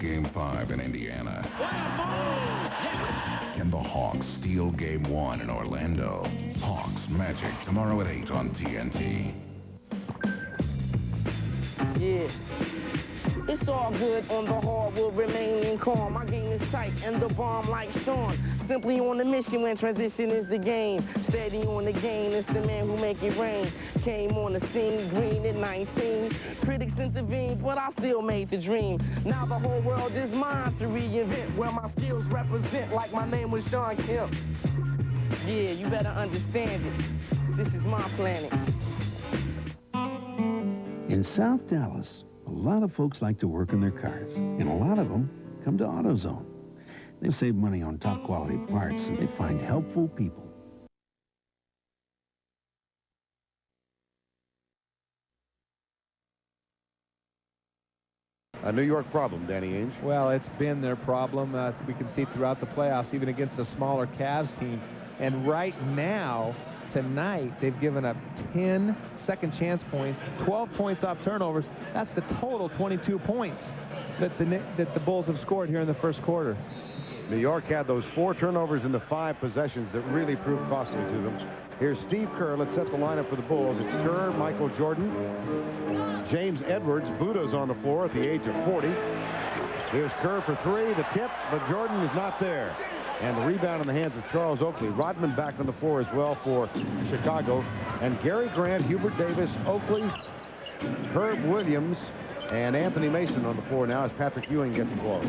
Game 5 in Indiana? Can the Hawks steal Game 1 in Orlando? Hawks Magic tomorrow at 8 on TNT. Yeah. It's all good on the hardwood, remaining calm. My game is tight and the bomb like Sean. Simply on the mission when transition is the game. Steady on the game, it's the man who make it rain. Came on the scene, green at 19. Critics intervened, but I still made the dream. Now the whole world is mine to reinvent, where my skills represent like my name was Sean Kemp. Yeah, you better understand it. This is my planet. In South Dallas, a lot of folks like to work on their cars, and a lot of them come to AutoZone. They save money on top quality parts, and they find helpful people. A New York problem, Danny Ainge. Well, it's been their problem. We can see throughout the playoffs, even against a smaller Cavs team. And right now, tonight, they've given up 10 second chance points, 12 points off turnovers. That's the total 22 points that the Bulls have scored here in the first quarter. New York had those 4 turnovers in the 5 possessions that really proved costly to them. Here's Steve Kerr. Let's set the lineup for the Bulls. It's Kerr, Michael Jordan, James Edwards. Budo's on the floor at the age of 40. Here's Kerr for 3. The tip, but Jordan is not there. And the rebound in the hands of Charles Oakley. Rodman back on the floor as well for Chicago. And Gary Grant, Hubert Davis, Oakley, Herb Williams, and Anthony Mason on the floor now as Patrick Ewing gets close.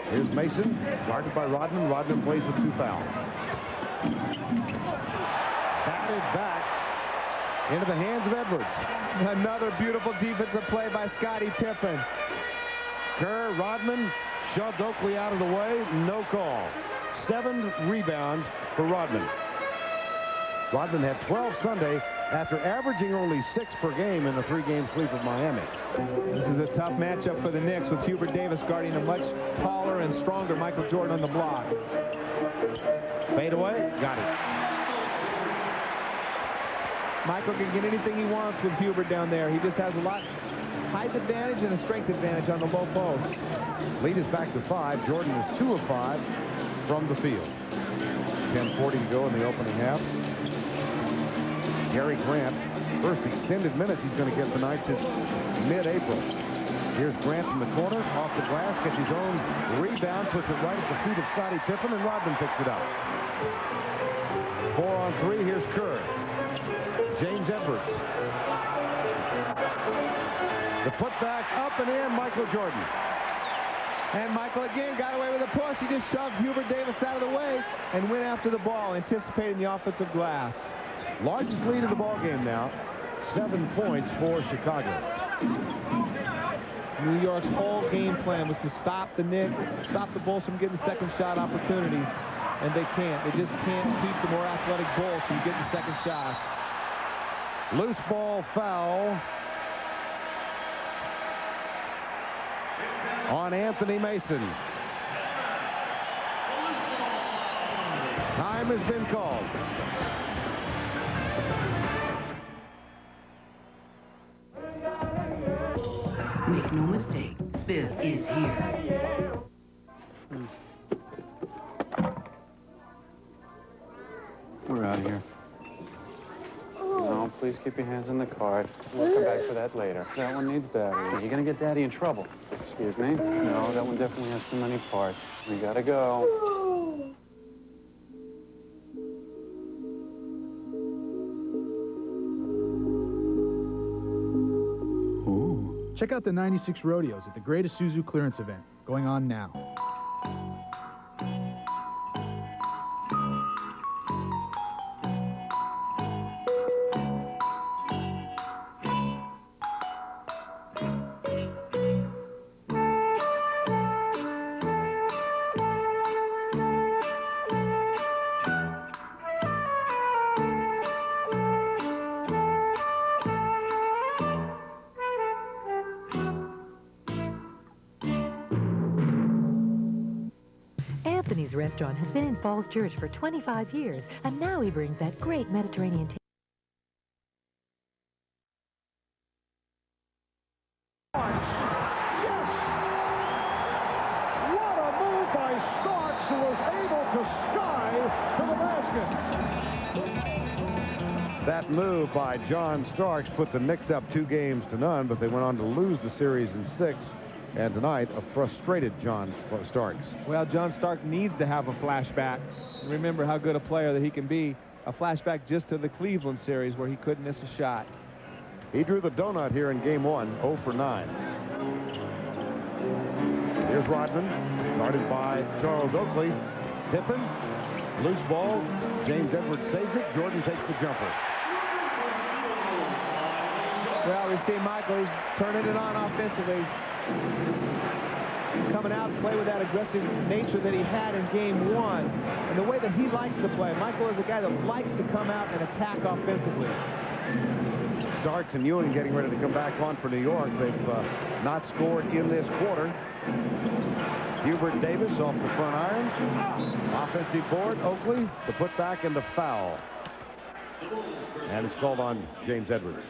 Here's Mason, guarded by Rodman. Rodman plays with 2 fouls. Batted back into the hands of Edwards. Another beautiful defensive play by Scottie Pippen. Kerr, Rodman shoved Oakley out of the way. No call. 7 rebounds for Rodman. Rodman had 12 Sunday after averaging only 6 per game in the 3-game sweep of Miami. This is a tough matchup for the Knicks with Hubert Davis guarding a much taller and stronger Michael Jordan on the block. Fade away. Got it. Michael can get anything he wants with Hubert down there. He just has a lot height advantage and a strength advantage on the low post. Lead is back to 5. Jordan is 2 of 5 from the field. 10:40 to go in the opening half. Gary Grant, first extended minutes he's going to get tonight since mid-April. Here's Grant from the corner, off the glass, gets his own rebound, puts it right at the feet of Scottie Pippen, and Rodman picks it up. 4 on 3, here's Kerr. James Edwards. The putback up and in, Michael Jordan. And Michael again got away with a push. He just shoved Hubert Davis out of the way and went after the ball, anticipating the offensive glass. Largest lead of the ball game now, 7 points for Chicago. New York's whole game plan was to stop the Knicks, stop the Bulls from getting second shot opportunities, and they can't. They just can't keep the more athletic Bulls from getting second shots. Loose ball foul on Anthony Mason. Time has been called. Make no mistake, Spiff is here. We're out of here. No, please keep your hands on the card. We'll come back for that later. That one needs batteries. You're gonna get Daddy in trouble. Excuse me? No, that one definitely has too many parts. We gotta go. Check out the 96 Rodeos at the Great Isuzu Clearance Event, going on now. Anthony's restaurant has been in Falls Church for 25 years, and now he brings that great Mediterranean taste. Starks, who was able to sky to the basket. That move by John Starks put the Knicks up 2-0, but they went on to lose the series in 6. And tonight, a frustrated John Starks. Well, John Starks needs to have a flashback. Remember how good a player that he can be. A flashback just to the Cleveland series where he couldn't miss a shot. He drew the donut here in game 1, 0 for 9. Here's Rodman, guarded by Charles Oakley. Pippen, loose ball. James Edwards saves it. Jordan takes the jumper. Well, we see Michael turning it on offensively. Coming out and play with that aggressive nature that he had in game 1. And the way that he likes to play. Michael is a guy that likes to come out and attack offensively. Starks and Ewing getting ready to come back on for New York. They've not scored in this quarter. Hubert Davis off the front iron. Offensive board, Oakley, the putback and the foul. And it's called on James Edwards.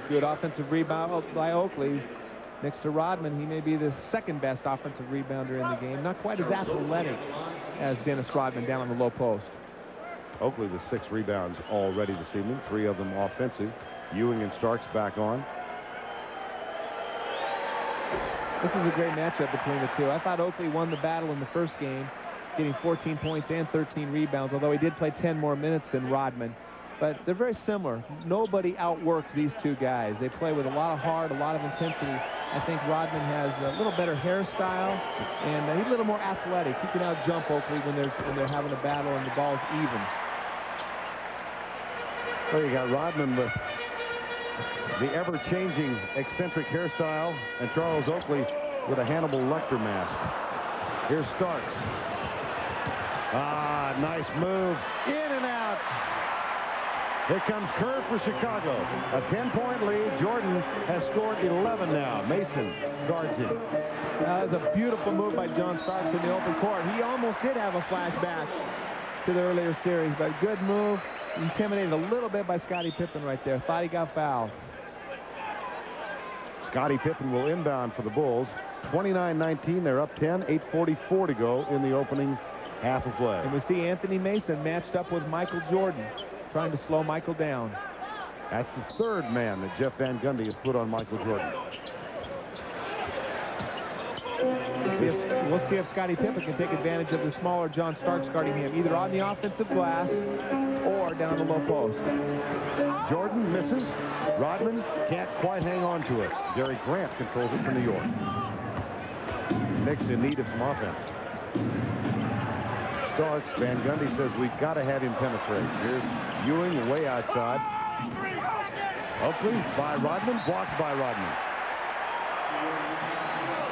Good offensive rebound by Oakley. Next to Rodman, he may be the second best offensive rebounder in the game. Not quite as athletic as Dennis Rodman down on the low post. Oakley with 6 rebounds already this evening, 3 of them offensive. Ewing and Starks back on. This is a great matchup between the two. I thought Oakley won the battle in the first game, getting 14 points and 13 rebounds, although he did play 10 more minutes than Rodman. But they're very similar. Nobody outworks these two guys. They play with a lot of heart, a lot of intensity. I think Rodman has a little better hairstyle, and he's a little more athletic. He can out-jump Oakley when they're having a battle and the ball's even. Well, you got Rodman with the ever-changing eccentric hairstyle, and Charles Oakley with a Hannibal Lecter mask. Here's Starks. Ah, nice move. In and out. Here comes Kerr for Chicago. A 10-point lead. Jordan has scored 11 now. Mason guards him. That's a beautiful move by John Starks in the open court. He almost did have a flashback to the earlier series, but good move. Intimidated a little bit by Scottie Pippen right there. Thought he got fouled. Scottie Pippen will inbound for the Bulls. 29-19. They're up 10. 8:44 to go in the opening half of play. And we see Anthony Mason matched up with Michael Jordan, trying to slow Michael down. That's the 3rd man that Jeff Van Gundy has put on Michael Jordan. We'll see if Scottie Pippen can take advantage of the smaller John Starks guarding him, either on the offensive glass or down the low post. Jordan misses. Rodman can't quite hang on to it. Jerry Grant controls it for New York. Knicks in need of some offense. Starks, Van Gundy says we've got to have him penetrate. Here's Ewing way outside. Oakley by Rodman, blocked by Rodman.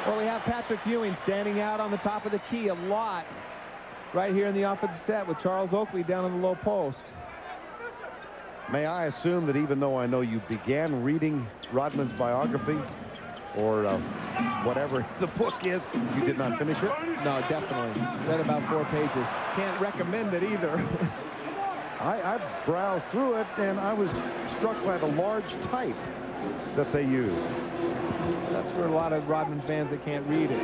Well, we have Patrick Ewing standing out on the top of the key a lot right here in the offensive set with Charles Oakley down on the low post. May I assume that even though I know you began reading Rodman's biography, or whatever the book is, you did not finish it? No, definitely. Read about 4 pages. Can't recommend it either. I browsed through it, and I was struck by the large type that they use. That's for a lot of Rodman fans that can't read it.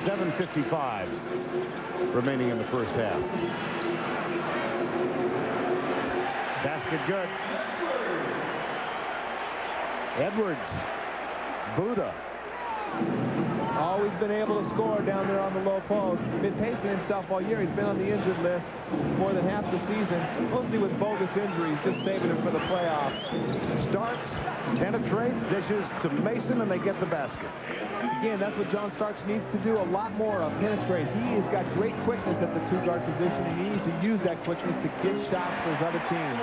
7:55 remaining in the first half. Basket good. Edwards. Buddha. Always been able to score down there on the low post. Been pacing himself all year. He's been on the injured list more than half the season, mostly with bogus injuries, just saving him for the playoffs. Starks, penetrates, dishes to Mason, and they get the basket. Again, that's what John Starks needs to do a lot more of, penetrate. He has got great quickness at the 2-guard position, and he needs to use that quickness to get shots for his other team.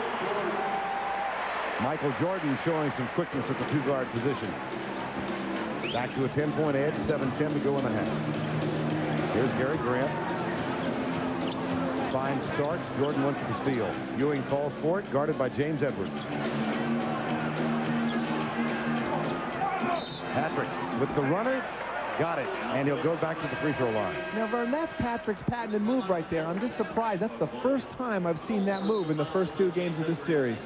Michael Jordan showing some quickness at the 2-guard position. Back to a 10-point edge, 7:10 to go in the half. Here's Gary Grant. Finds Starks. Jordan went for the steal. Ewing calls for it, guarded by James Edwards. Patrick with the runner. Got it. And he'll go back to the free throw line. Now, Vern, that's Patrick's patented move right there. I'm just surprised. That's the first time I've seen that move in the first 2 games of this series.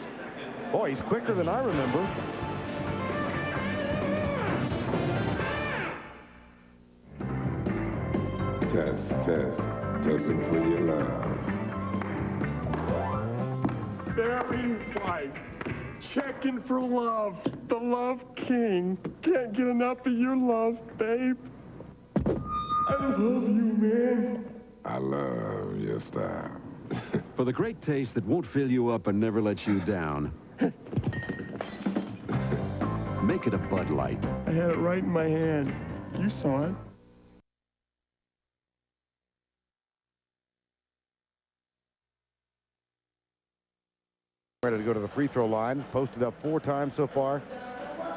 Boy, he's quicker than I remember. test. Testing for your love. Barry White, checking for love. The Love King. Can't get enough of your love, babe. I love you, man. I love your style. For the great taste that won't fill you up and never lets you down, make it a Bud Light. I had it right in my hand. You saw it. Ready to go to the free throw line. Posted up 4 times so far.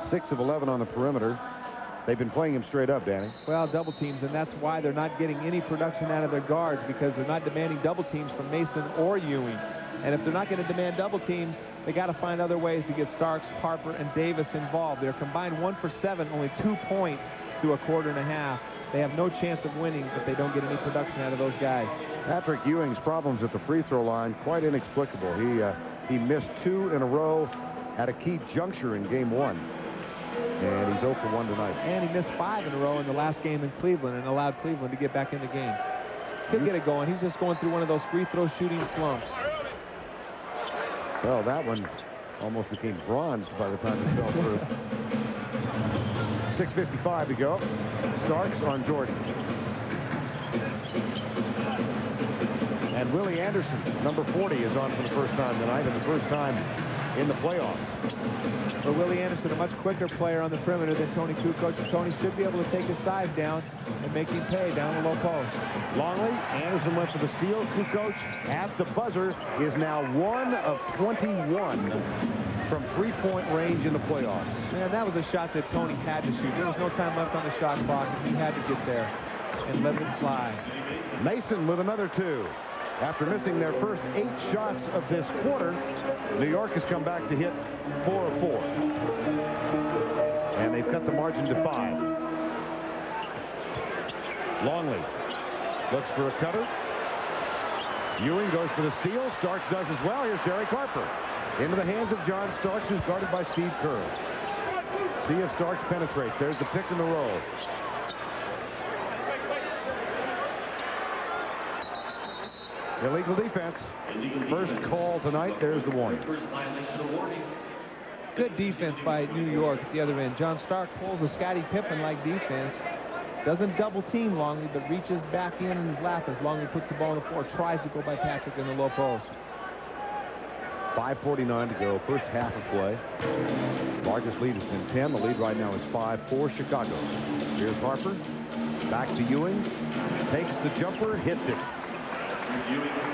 6 of 11 on the perimeter. They've been playing him straight up, Danny. Well, double teams, and that's why they're not getting any production out of their guards, because they're not demanding double teams from Mason or Ewing. And if they're not going to demand double teams, they got to find other ways to get Starks, Harper, and Davis involved. They're combined 1 for 7, only 2 points through a quarter and a half. They have no chance of winning if they don't get any production out of those guys. Patrick Ewing's problems at the free throw line, quite inexplicable. He missed 2 in a row at a key juncture in game 1. And he's 0 for 1 tonight. And he missed 5 in a row in the last game in Cleveland and allowed Cleveland to get back in the game. He'll get it going. He's just going through one of those free throw shooting slumps. Well, that one almost became bronzed by the time he fell through. 6:55 to go. Starks on Jordan. And Willie Anderson, number 40, is on for the first time tonight, and the first time in the playoffs. But Willie Anderson, a much quicker player on the perimeter than Tony Kukoc. Tony should be able to take his size down and make him pay down the low post. Longley, Anderson went for the steal. Kukoc at the buzzer is now 1 of 21 from three-point range in the playoffs. Man, that was a shot that Tony had to shoot. There was no time left on the shot clock, and he had to get there and let it fly. Mason with another 2. After missing their first 8 shots of this quarter, New York has come back to hit 4 of 4. And they've cut the margin to 5. Longley looks for a cutter. Ewing goes for the steal. Starks does as well. Here's Derek Harper. Into the hands of John Starks, who's guarded by Steve Kerr. See if Starks penetrates. There's the pick and the roll. Illegal defense. First call tonight. There's the warning. Good defense by New York at the other end. John Stark pulls a Scottie Pippen-like defense. Doesn't double team Longley, but reaches back in his lap as Longley puts the ball on the floor. Tries to go by Patrick in the low post. 5:49 to go. First half of play. Largest lead has been 10. The lead right now is 5 for Chicago. Here's Harper. Back to Ewing. Takes the jumper. Hits it.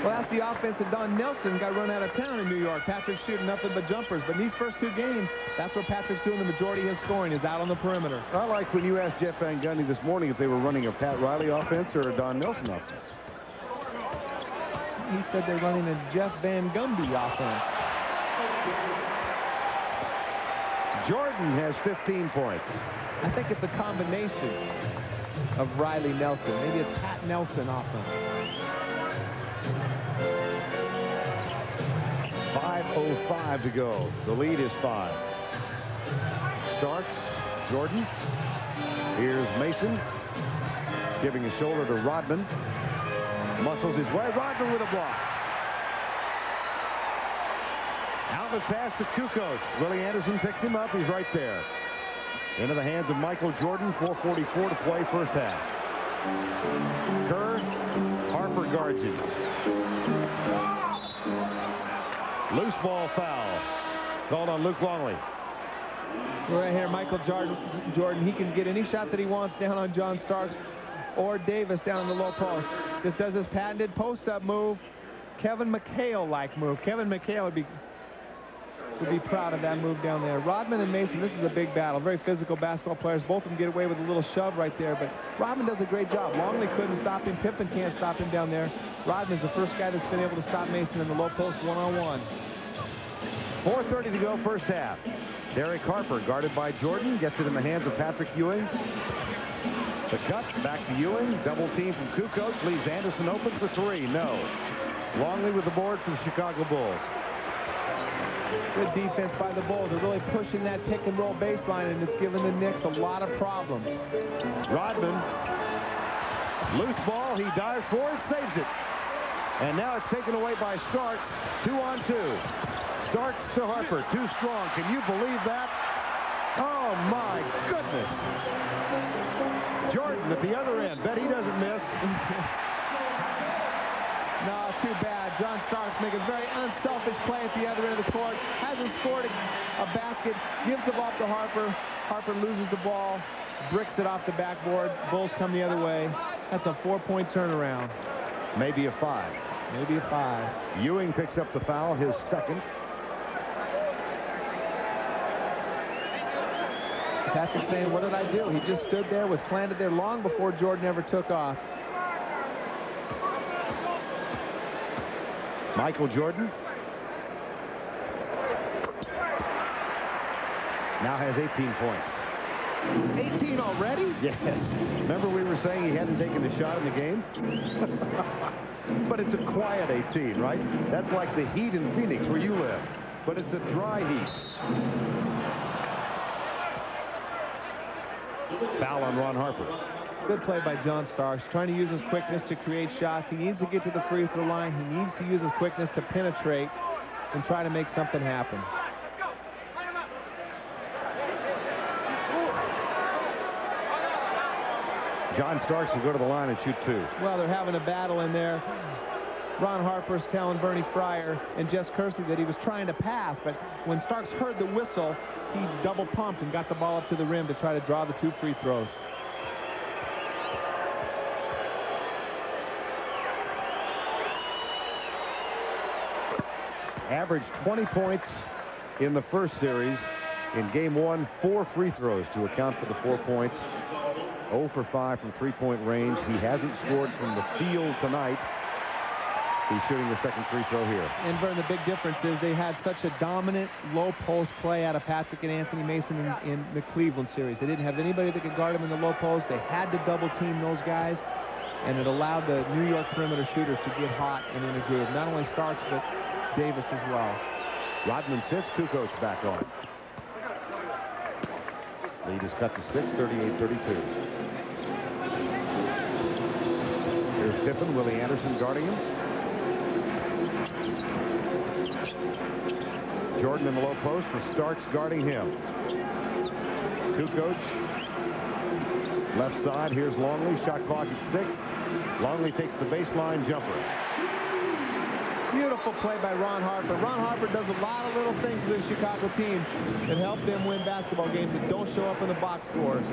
Well, that's the offense that Don Nelson got run out of town in New York. Patrick's shooting nothing but jumpers. But in these first 2 games, that's where Patrick's doing the majority of his scoring, is out on the perimeter. I like when you asked Jeff Van Gundy this morning if they were running a Pat Riley offense or a Don Nelson offense. He said they're running a Jeff Van Gundy offense. Jordan has 15 points. I think it's a combination of Riley Nelson. Maybe it's Pat Nelson offense. 5:05 to go. The lead is 5. Starks, Jordan. Here's Mason. Giving a shoulder to Rodman. Muscles his way. Rodman with a block. Outlet pass to Kukoc. Willie Anderson picks him up. He's right there. Into the hands of Michael Jordan. 4:44 to play first half. Kerr. Harper guards him. Loose ball foul. Called on Luke Longley. Right here, Michael Jordan. He can get any shot that he wants down on John Starks or Davis down in the low post. Just does his patented post-up move. Kevin McHale-like move. Kevin McHale would be proud of that move down there. Rodman and Mason, this is a big battle. Very physical basketball players. Both of them get away with a little shove right there, but Rodman does a great job. Longley couldn't stop him. Pippen can't stop him down there. Rodman's the first guy that's been able to stop Mason in the low post one-on-one. 4:30 to go first half. Derek Harper, guarded by Jordan, gets it in the hands of Patrick Ewing. The cut, back to Ewing. Double team from Kukoc, leaves Anderson open for 3. No. Longley with the board for the Chicago Bulls. Good defense by the Bulls. They're really pushing that pick and roll baseline, and it's giving the Knicks a lot of problems. Rodman Loose ball, he dives for it, saves it. And now it's taken away by Starks. 2-on-2. Starks to Harper, too strong. Can you believe that? Oh, my goodness. Jordan at the other end. Bet he doesn't miss. No, too bad. John Starks making a very unselfish play at the other end of the court. Hasn't scored a basket. Gives the ball to Harper. Harper loses the ball. Bricks it off the backboard. Bulls come the other way. That's a 4-point turnaround. Maybe a 5. Maybe a 5. Ewing picks up the foul, his second. Patrick's saying, what did I do? He just stood there, was planted there long before Jordan ever took off. Michael Jordan now has 18 points. 18 already? Yes. Remember we were saying he hadn't taken a shot in the game? But it's a quiet 18, right? That's like the heat in Phoenix where you live. But it's a dry heat. Foul on Ron Harper. Good play by John Starks, trying to use his quickness to create shots. He needs to get to the free throw line. He needs to use his quickness to penetrate and try to make something happen. John Starks will go to the line and shoot 2. Well, they're having a battle in there. Ron Harper's telling Bernie Fryer and Jess Kersey that he was trying to pass, but when Starks heard the whistle, he double pumped and got the ball up to the rim to try to draw the 2 free throws. Averaged 20 points in the first series. In game 1, 4 free throws to account for the 4 points. 0 for 5 from three-point range. He hasn't scored from the field tonight. He's shooting the second free throw here. And Vern, the big difference is they had such a dominant low post play out of Patrick and Anthony Mason in the Cleveland series. They didn't have anybody that could guard them in the low post. They had to double team those guys, and it allowed the New York perimeter shooters to get hot and in a groove. Not only Starks, but Davis as well. Rodman sits, Kukoc back on. Lead is cut to 6, 38-32. Here's Pippen, Willie Anderson guarding him. Jordan in the low post for Starks guarding him. Kukoc. Left side, here's Longley, shot clock at 6. Longley takes the baseline jumper. Beautiful play by Ron Harper. Ron Harper does a lot of little things for the Chicago team that help them win basketball games that don't show up in the box scores.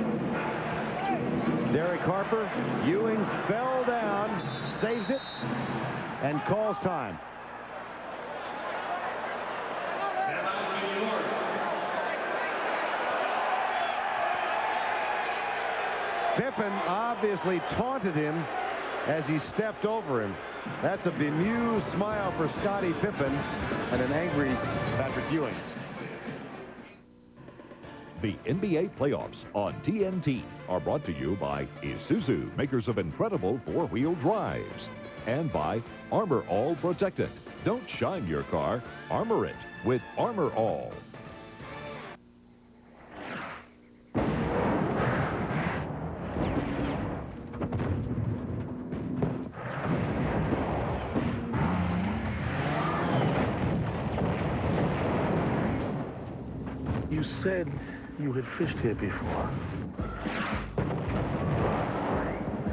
Derek Harper, Ewing fell down, saves it, and calls time. Pippen obviously taunted him as he stepped over him. That's a bemused smile for Scottie Pippen and an angry Patrick Ewing. The NBA playoffs on TNT are brought to you by Isuzu, makers of incredible four-wheel drives, and by Armor All Protectant. Don't shine your car, armor it with Armor All. You said you had fished here before.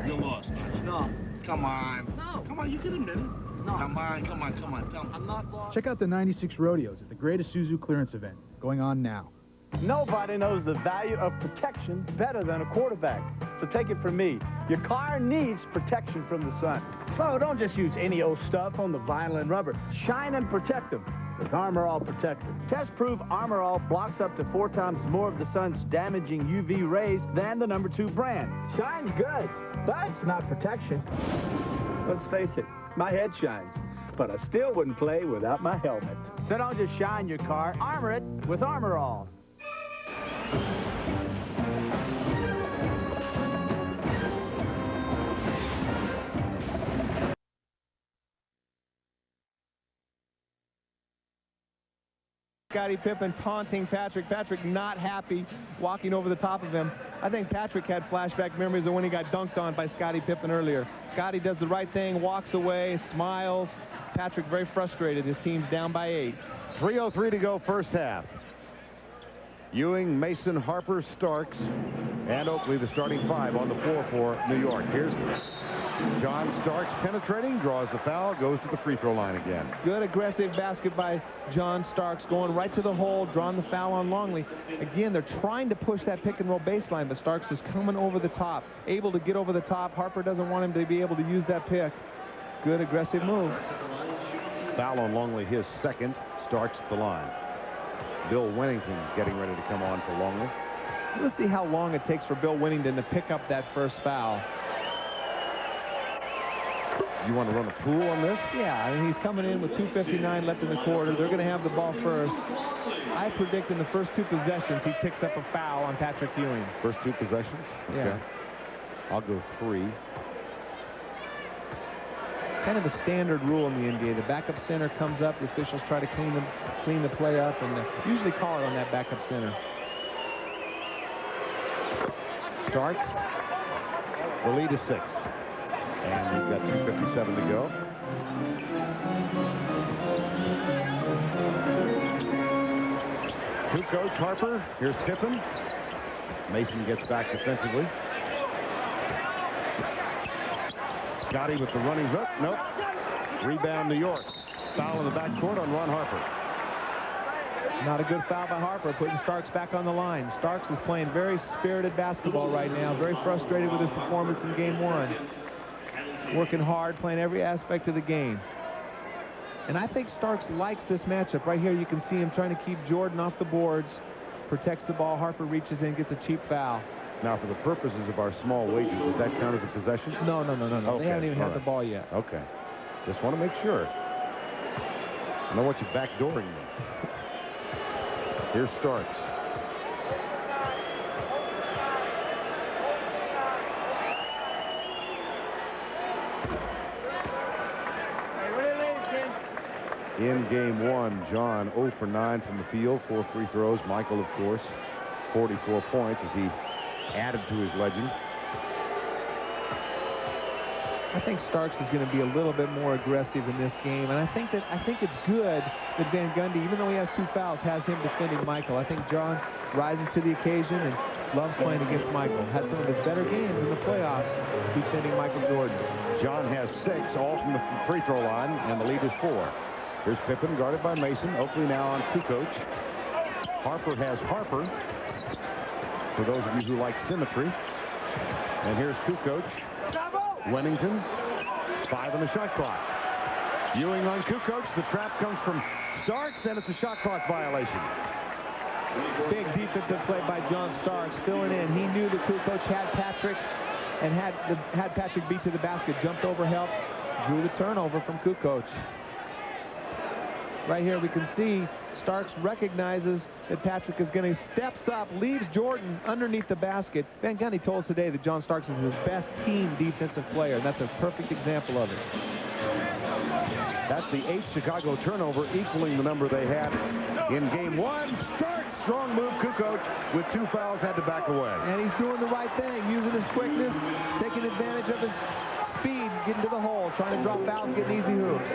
You're lost. No. Come on. No. Come on, you can admit it. No. Come on. Tell me. I'm not lost. Check out the 96 Rodeos at the Great Isuzu Clearance Event, going on now. Nobody knows the value of protection better than a quarterback. So take it from me. Your car needs protection from the sun. So don't just use any old stuff on the vinyl and rubber. Shine and protect them with Armor All Protector. Test-proof Armor All blocks up to 4 times more of the sun's damaging UV rays than the #2 brand. Shine's good, but it's not protection. Let's face it, my head shines, but I still wouldn't play without my helmet. So don't just shine your car, armor it with Armor All. Scottie Pippen taunting Patrick. Patrick not happy, walking over the top of him. I think Patrick had flashback memories of when he got dunked on by Scottie Pippen earlier. Scottie does the right thing, walks away, smiles. Patrick very frustrated. His team's down by 8. 3:03 to go, first half. Ewing, Mason, Harper, Starks, and Oakley, the starting 5 on the floor for New York. Here's John Starks penetrating, draws the foul, goes to the free throw line again. Good aggressive basket by John Starks, going right to the hole, drawing the foul on Longley. Again, they're trying to push that pick and roll baseline, but Starks is coming over the top, able to get over the top. Harper doesn't want him to be able to use that pick. Good aggressive move. Foul on Longley, his second. Starks at the line. Bill Winnington getting ready to come on for Longley. Let's see how long it takes for Bill Winnington to pick up that first foul. You want to run a pool on this? Yeah, I mean, he's coming in with 2:59 left in the quarter. They're going to have the ball first. I predict in the first 2 possessions he picks up a foul on Patrick Ewing. First 2 possessions? Yeah. Okay. I'll go 3. Kind of a standard rule in the NBA. The backup center comes up, the officials try to clean the play up, and usually call it on that backup center. Starks. The lead is 6. And we've got 2:57 to go. Coach Harper. Here's Pippen. Mason gets back defensively. Scottie with the running hook. Nope. Rebound New York. Foul in the backcourt on Ron Harper. Not a good foul by Harper, putting Starks back on the line. Starks is playing very spirited basketball right now, very frustrated with his performance in game 1. Working hard, playing every aspect of the game. And I think Starks likes this matchup. Right here you can see him trying to keep Jordan off the boards, protects the ball. Harper reaches in, gets a cheap foul. Now, for the purposes of our small wages, does that count as a possession? No. Okay. They haven't even had the ball yet. Okay. Just want to make sure. I don't want you backdooring me. Here's Starks. In game 1, John 0 for 9 from the field, 4 free throws. Michael, of course, 44 points as he added to his legend. I think Starks is going to be a little bit more aggressive in this game, and I think it's good that Van Gundy, even though he has 2 fouls, has him defending Michael. I think John rises to the occasion and loves playing against Michael. Had some of his better games in the playoffs defending Michael Jordan. John has 6, all from the free throw line, and the lead is 4. Here's Pippen guarded by Mason. Oakley now on Kukoc. Harper has Harper, for those of you who like symmetry. And here's Kukoc. Winnington, 5 on the shot clock. Ewing on Kukoc. The trap comes from Starks, and it's a shot clock violation. Big defensive play by John Starks, filling in. He knew that Kukoc had Patrick and had Patrick beat to the basket. Jumped over, help, drew the turnover from Kukoc. Right here we can see Starks recognizes that Patrick is going to steps up, leaves Jordan underneath the basket. Van Gundy told us today that John Starks is his best team defensive player, and that's a perfect example of it. That's the 8th Chicago turnover, equaling the number they had in game 1. Starks, strong move. Kukoc with 2 fouls had to back away. And he's doing the right thing, using his quickness, taking advantage of his speed, getting to the hole, trying to drop fouls, getting easy hoops.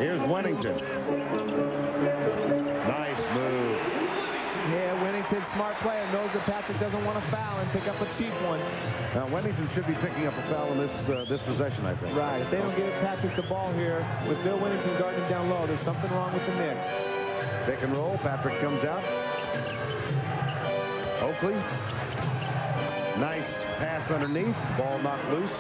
Here's Winnington. Nice move. Yeah, Winnington, smart player, knows that Patrick doesn't want to foul and pick up a cheap one. Now, Winnington should be picking up a foul in this possession, I think. Right. If they don't give Patrick the ball here, with Bill Winnington guarding him down low, there's something wrong with the Knicks. Pick and roll. Patrick comes out. Oakley. Nice pass underneath. Ball knocked loose.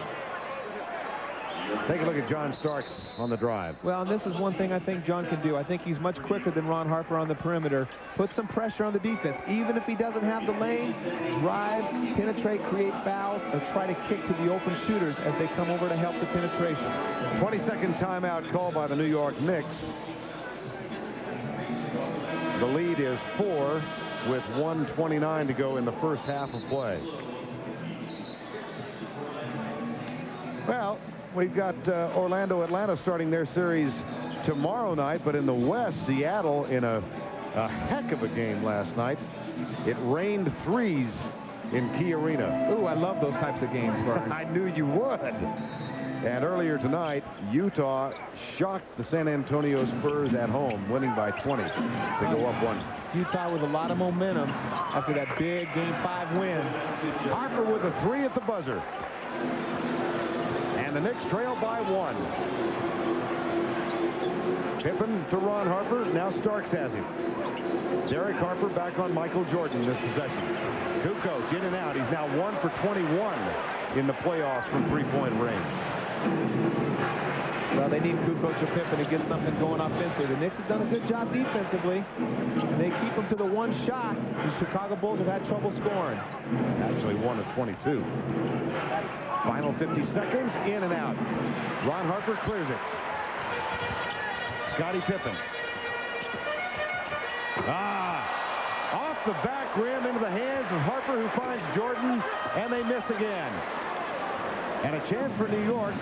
Take a look at John Starks on the drive. Well, and this is one thing I think John can do. I think he's much quicker than Ron Harper on the perimeter. Put some pressure on the defense. Even if he doesn't have the lane, drive, penetrate, create fouls, or try to kick to the open shooters as they come over to help the penetration. 22nd timeout called by the New York Knicks. The lead is 4 with 1:29 to go in the first half of play. Well, we've got Orlando, Atlanta starting their series tomorrow night, but in the West, Seattle in a heck of a game last night. It rained threes in Key Arena. Ooh, I love those types of games, Barton. I knew you would. And earlier tonight, Utah shocked the San Antonio Spurs at home, winning by 20 to go up one. Utah with a lot of momentum after that big Game 5 win. Harper with a 3 at the buzzer. And the Knicks trail by 1. Pippen to Ron Harper. Now Starks has him. Derek Harper back on Michael Jordan this possession. Kukoc in and out. He's now 1 for 21 in the playoffs from three-point range. Well, they need Kukoc or Pippen to get something going offensively. The Knicks have done a good job defensively. And they keep them to the one shot. The Chicago Bulls have had trouble scoring. Actually 1 of 22. Final 50 seconds, in and out. Ron Harper clears it. Scottie Pippen. Off the back rim into the hands of Harper, who finds Jordan, and they miss again. And a chance for New York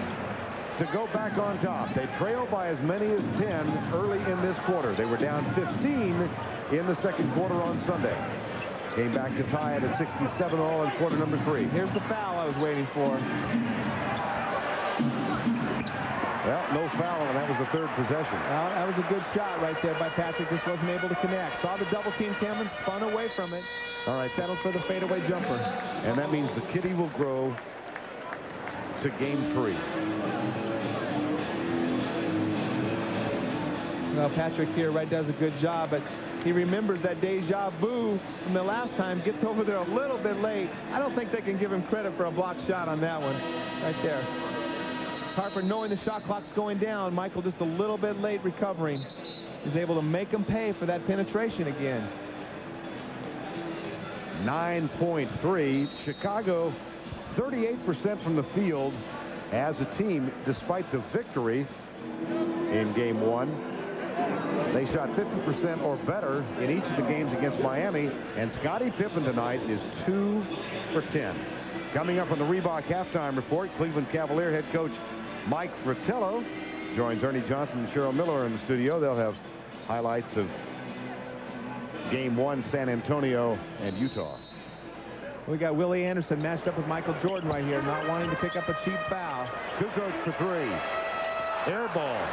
to go back on top. They trail by as many as 10 early in this quarter. They were down 15 in the second quarter on Sunday. Came back to tie it at 67 all in quarter number 3. Here's the foul I was waiting for. Well, no foul, and that was the third possession. Well, that was a good shot right there by Patrick. Just wasn't able to connect. Saw the double team coming, spun away from it. All right, settled for the fadeaway jumper. And that means the kitty will grow to game 3. Well, Patrick here does a good job, but he remembers that deja vu from the last time, gets over there a little bit late. I don't think they can give him credit for a blocked shot on that one. Right there. Harper, knowing the shot clock's going down, Michael just a little bit late recovering, is able to make him pay for that penetration again. 9.3. Chicago 38% from the field as a team despite the victory in game 1. They shot 50% or better in each of the games against Miami, and Scottie Pippen tonight is 2 for 10. Coming up on the Reebok halftime report, Cleveland Cavalier head coach Mike Fratello joins Ernie Johnson and Cheryl Miller in the studio. They'll have highlights of game 1, San Antonio and Utah. We got Willie Anderson matched up with Michael Jordan right here, not wanting to pick up a cheap foul. Kukoc for 3. Air ball.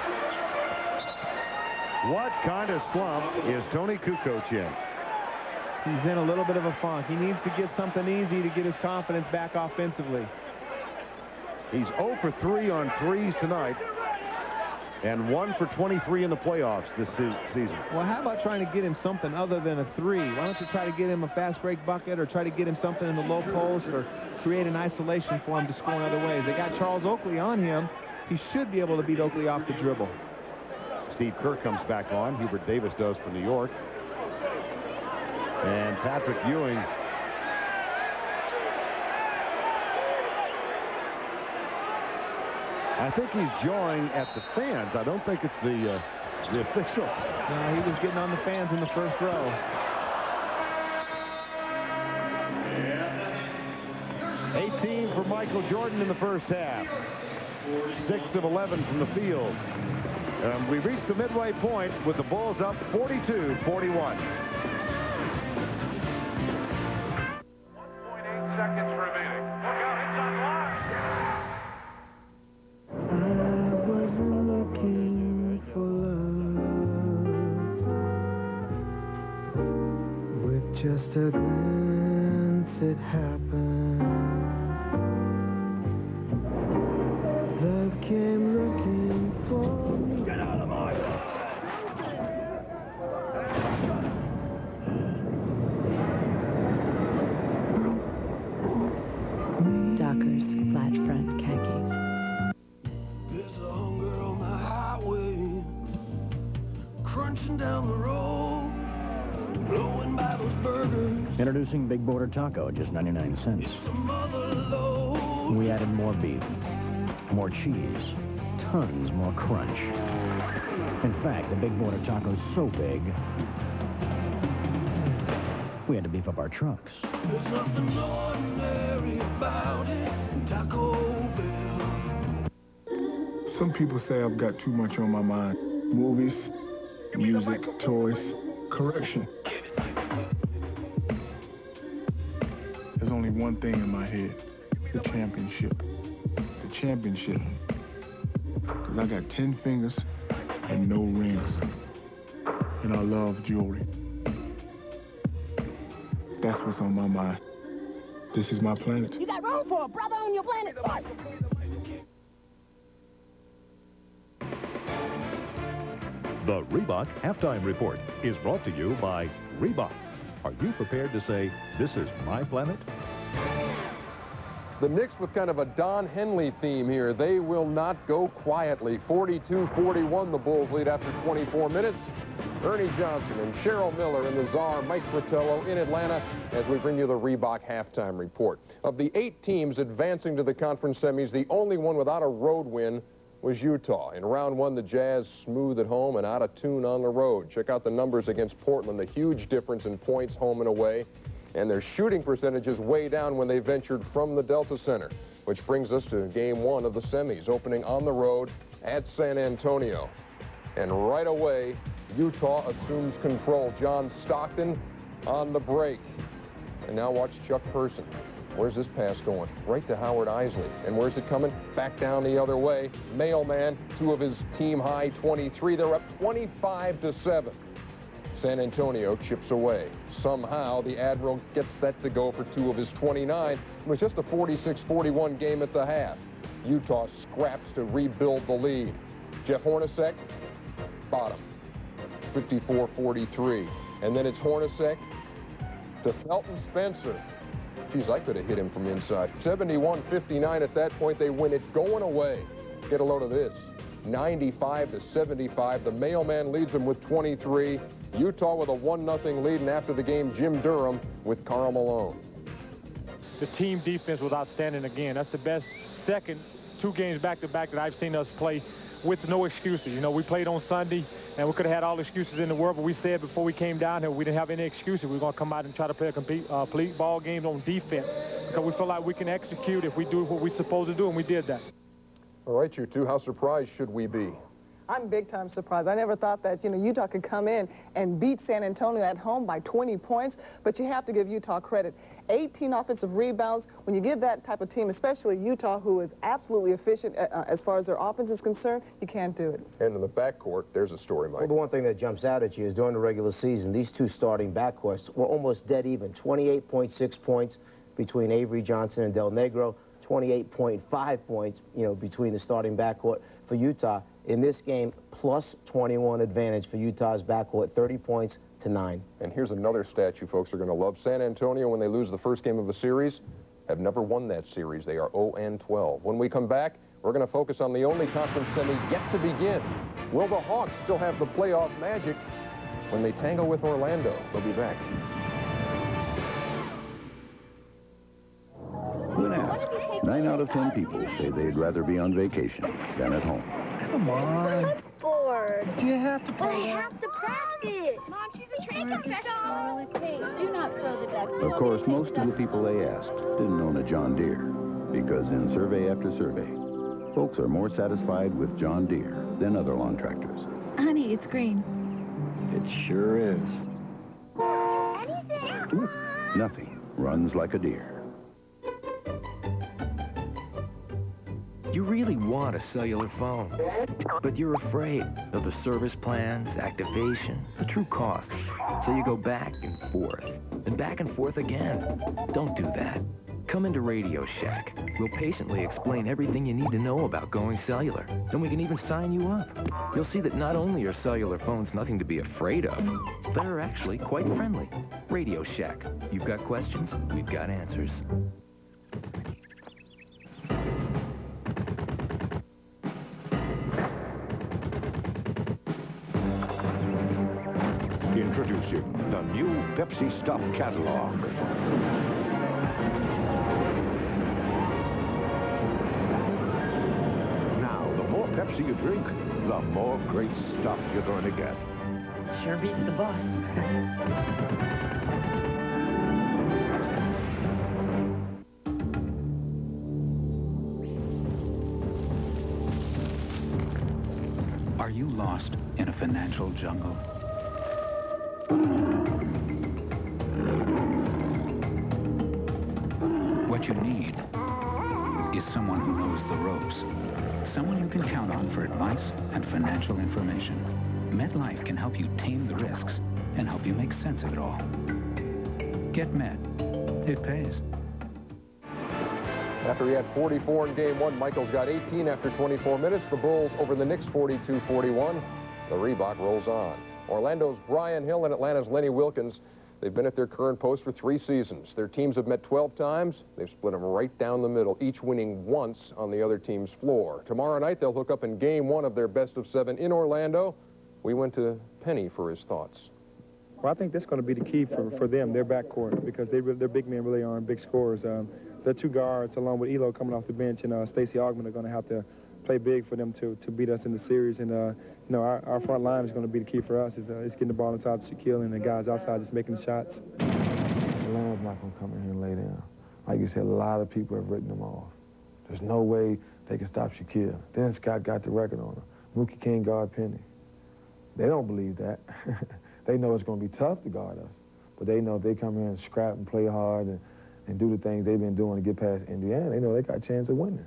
What kind of slump is Tony Kukoc in? He's in a little bit of a funk. He needs to get something easy to get his confidence back offensively. He's 0 for 3 on threes tonight and 1 for 23 in the playoffs this season. Well, how about trying to get him something other than a 3? Why don't you try to get him a fast break bucket or try to get him something in the low post or create an isolation for him to score in other ways? They got Charles Oakley on him. He should be able to beat Oakley off the dribble. Steve Kerr comes back on. Hubert Davis does for New York. And Patrick Ewing. I think he's jawing at the fans. I don't think it's the officials. No, he was getting on the fans in the first row. 18 for Michael Jordan in the first half. 6 of 11 from the field. We reached the midway point with the Bulls up 42-41. 1.8 seconds remaining. Look out, it's online. I wasn't looking for love. With just a glance it happened. Love came looking for me. Get out of my way! Dockers flat front khakis. There's a hunger on the highway, crunching down the road, blowing by those burgers. Introducing Big Border Taco at just 99 cents. It's a mother load. We added more beef, more cheese, tons more crunch. In fact, the Big Border Taco's so big, we had to beef up our trucks. There's nothing ordinary about it, Taco Bell. Some people say I've got too much on my mind. Movies, music, toys, correction. There's only one thing in my head. The championship. The championship. Because I got 10 fingers and no rings. And I love jewelry. That's what's on my mind. This is my planet. You got room for a brother on your planet. The Reebok Halftime Report is brought to you by Reebok. Are you prepared to say, this is my planet? The Knicks with kind of a Don Henley theme here. They will not go quietly. 42-41, the Bulls lead after 24 minutes. Ernie Johnson and Cheryl Miller and the czar, Mike Fratello, in Atlanta as we bring you the Reebok Halftime Report. Of the 8 teams advancing to the conference semis, the only one without a road win was Utah. In round 1, the Jazz smooth at home and out of tune on the road. Check out the numbers against Portland, the huge difference in points home and away. And their shooting percentages way down when they ventured from the Delta Center, which brings us to game 1 of the semis, opening on the road at San Antonio. And right away, Utah assumes control. John Stockton on the break. And now watch Chuck Person. Where's this pass going? Right to Howard Isley. And where's it coming? Back down the other way. Mailman, 2 of his team high 23. They're up 25-7. San Antonio chips away. Somehow, the Admiral gets that to go for 2 of his 29. It was just a 46-41 game at the half. Utah scraps to rebuild the lead. Jeff Hornacek, bottom, 54-43. And then it's Hornacek to Felton Spencer. Geez, I could have hit him from inside. 71-59 at that point. They win it going away. Get a load of this. 95-75. The Mailman leads them with 23. Utah with a 1-0 lead, and after the game, Jim Durham with Karl Malone. The team defense was outstanding again. That's the best second 2 games back-to-back that I've seen us play with no excuses. You know, we played on Sunday, and we could have had all the excuses in the world, but we said before we came down here we didn't have any excuses. We were going to come out and try to play a complete ball game on defense because we feel like we can execute if we do what we're supposed to do, and we did that. All right, you two, how surprised should we be? I'm big time surprised. I never thought that, Utah could come in and beat San Antonio at home by 20 points, but you have to give Utah credit. 18 offensive rebounds. When you give that type of team, especially Utah, who is absolutely efficient as far as their offense is concerned, you can't do it. And in the backcourt, there's a story, Mike. Well, the one thing that jumps out at you is during the regular season, these 2 starting backcourts were almost dead even. 28.6 points between Avery Johnson and Del Negro, 28.5 points, between the starting backcourt for Utah. In this game, plus 21 advantage for Utah's backcourt, 30 points to 9. And here's another stat you folks are going to love. San Antonio, when they lose the first game of a series, have never won that series. They are 0-12. When we come back, we're going to focus on the only conference semi yet to begin. Will the Hawks still have the playoff magic when they tangle with Orlando? They'll be back. When asked, 9 out of 10 people say they'd rather be on vacation than at home. Come on. Bored. You have to play. I have to practice. Mom, she's a training professional. Hey, do not throw the ducks. Of course, most of the people they asked didn't own a John Deere, because in survey after survey, folks are more satisfied with John Deere than other lawn tractors. Honey, it's green. It sure is. Anything? Ooh, nothing runs like a deer. You really want a cellular phone, but you're afraid of the service plans, activation, the true cost. So you go back and forth again. Don't do that. Come into Radio Shack. We'll patiently explain everything you need to know about going cellular. Then we can even sign you up. You'll see that not only are cellular phones nothing to be afraid of, they're actually quite friendly. Radio Shack. You've got questions, we've got answers. Introducing the new Pepsi Stuff catalog. Now, the more Pepsi you drink, the more great stuff you're going to get. Sure beats the bus. Are you lost in a financial jungle? What you need is someone who knows the ropes. Someone you can count on for advice and financial information. MetLife can help you tame the risks and help you make sense of it all. Get Met. It pays. After he had 44 in game one, Michaels got 18 after 24 minutes. The Bulls over the Knicks 42-41. The Reebok rolls on. Orlando's Brian Hill and Atlanta's Lenny Wilkins. They've been at their current post for 3 seasons. Their teams have met 12 times. They've split them right down the middle, each winning once on the other team's floor. Tomorrow night, they'll hook up in game one of their best-of-7 in Orlando. We went to Penny for his thoughts. Well, I think that's going to be the key for them, their backcourt, because their big men really aren't big scorers. Their 2 guards, along with Elo coming off the bench, and Stacey Augmon are going to have to play big for them to beat us in the series. And, you know, our front line is going to be the key for us. It's getting the ball inside to Shaquille and the guys outside just making the shots. Atlanta's not going to come in here and lay down. Like you said, a lot of people have written them off. There's no way they can stop Shaquille. Then Scott got the record on him. Mookie can't guard Penny. They don't believe that. They know it's going to be tough to guard us. But they know if they come in and scrap and play hard and do the things they've been doing to get past Indiana, they know they got a chance of winning.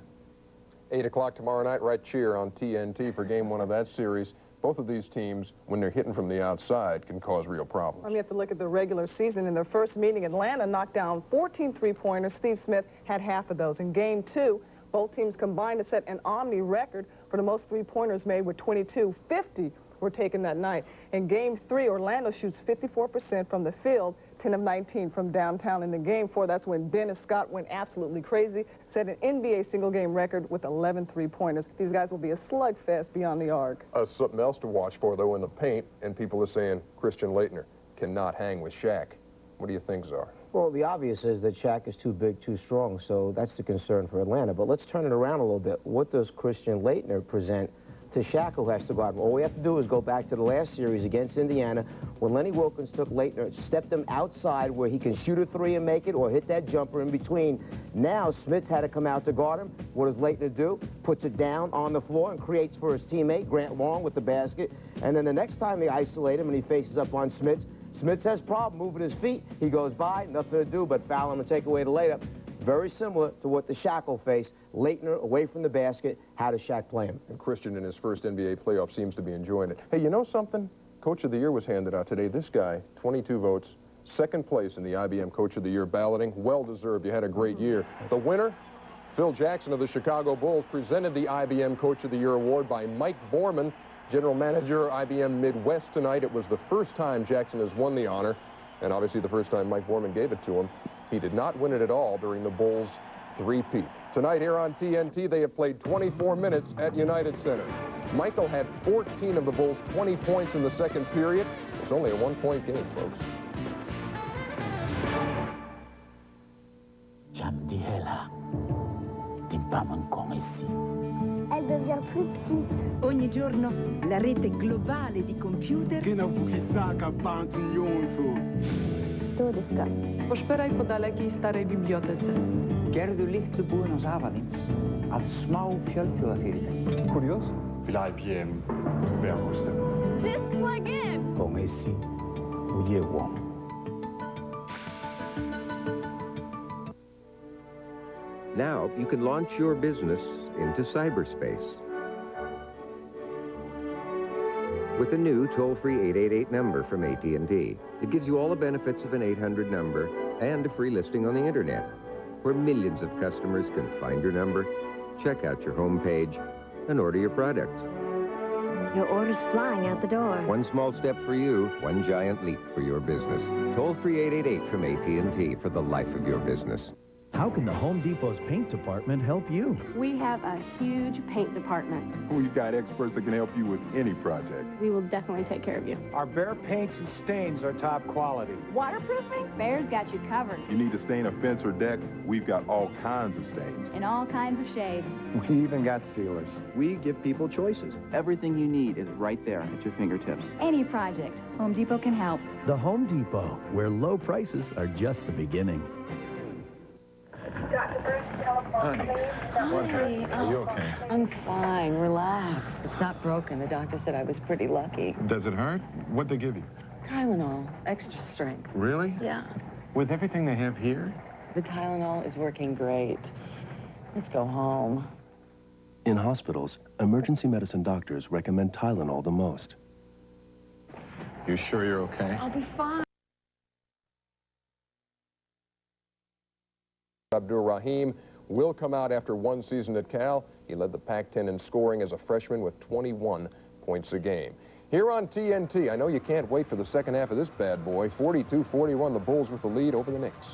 8 o'clock tomorrow night, right cheer on TNT for game one of that series. Both of these teams, when they're hitting from the outside, can cause real problems. I mean, you have to look at the regular season. In their first meeting, Atlanta knocked down 14 three-pointers. Steve Smith had half of those. In game two, both teams combined to set an Omni record for the most three-pointers made with 22. 50 were taken that night. In game three, Orlando shoots 54% from the field, 10 of 19 from downtown. In the game four, that's when Dennis Scott went absolutely crazy, set an NBA single-game record with 11 three-pointers. These guys will be a slugfest beyond the arc. Something else to watch for, though, in the paint, and people are saying Christian Laettner cannot hang with Shaq. What do you think, Czar? Well, the obvious is that Shaq is too big, too strong, so that's the concern for Atlanta. But let's turn it around a little bit. What does Christian Laettner present to Shaq, who has to guard him? All we have to do is go back to the last series against Indiana when Lenny Wilkins took Laettner, stepped him outside where he can shoot a three and make it or hit that jumper in between. Now Smith's had to come out to guard him. What does Laettner do? Puts it down on the floor and creates for his teammate, Grant Long, with the basket. And then the next time they isolate him and he faces up on Smith has problem moving his feet. He goes by, nothing to do but foul him and take away the layup. Very similar to what the Shaq will face. Laettner away from the basket. How does Shaq play him? And Christian in his first NBA playoff seems to be enjoying it. Hey, you know something? Coach of the Year was handed out today. This guy, 22 votes, second place in the IBM Coach of the Year balloting. Well-deserved. You had a great year. The winner, Phil Jackson of the Chicago Bulls, presented the IBM Coach of the Year award by Mike Borman, General Manager, IBM Midwest tonight. It was the first time Jackson has won the honor, and obviously the first time Mike Borman gave it to him. He did not win it at all during the Bulls' three-peat. Tonight here on TNT, they have played 24 minutes at United Center. Michael had 14 of the Bulls' 20 points in the second period. It's only a one-point game, folks. Elle devient plus petite. Ogni giorno la rete globale di computer. Poszperaj po dalekiej starej bibliotece. Gerðu litlu búðina Zavalins að smá fjölþjóðafyrirtæki. Curioso? Vil IBM være hos dem? Just plug in. Com esse, o Diego. Now you can launch your business into cyberspace with a new toll-free 888 number from AT&T. It gives you all the benefits of an 800 number and a free listing on the internet, where millions of customers can find your number, check out your home page, and order your products. Your order's flying out the door. One small step for you, one giant leap for your business. Toll-free 888 from AT&T for the life of your business. How can the Home Depot's paint department help you? We have a huge paint department. We've got experts that can help you with any project. We will definitely take care of you. Our Behr paints and stains are top quality. Waterproofing? Behr's got you covered. You need to stain a fence or deck? We've got all kinds of stains. In all kinds of shades. We even got sealers. We give people choices. Everything you need is right there at your fingertips. Any project, Home Depot can help. The Home Depot, where low prices are just the beginning. Dr. Bruce Honey, what happened? Are you okay? I'm fine. Relax. It's not broken. The doctor said I was pretty lucky. Does it hurt? What'd they give you? Tylenol. Extra strength. Really? Yeah. With everything they have here? The Tylenol is working great. Let's go home. In hospitals, emergency medicine doctors recommend Tylenol the most. You sure you're okay? I'll be fine. Abdur Rahim will come out after one season at Cal. He led the Pac-10 in scoring as a freshman with 21 points a game. Here on TNT, I know you can't wait for the second half of this bad boy. 42-41, the Bulls with the lead over the Knicks.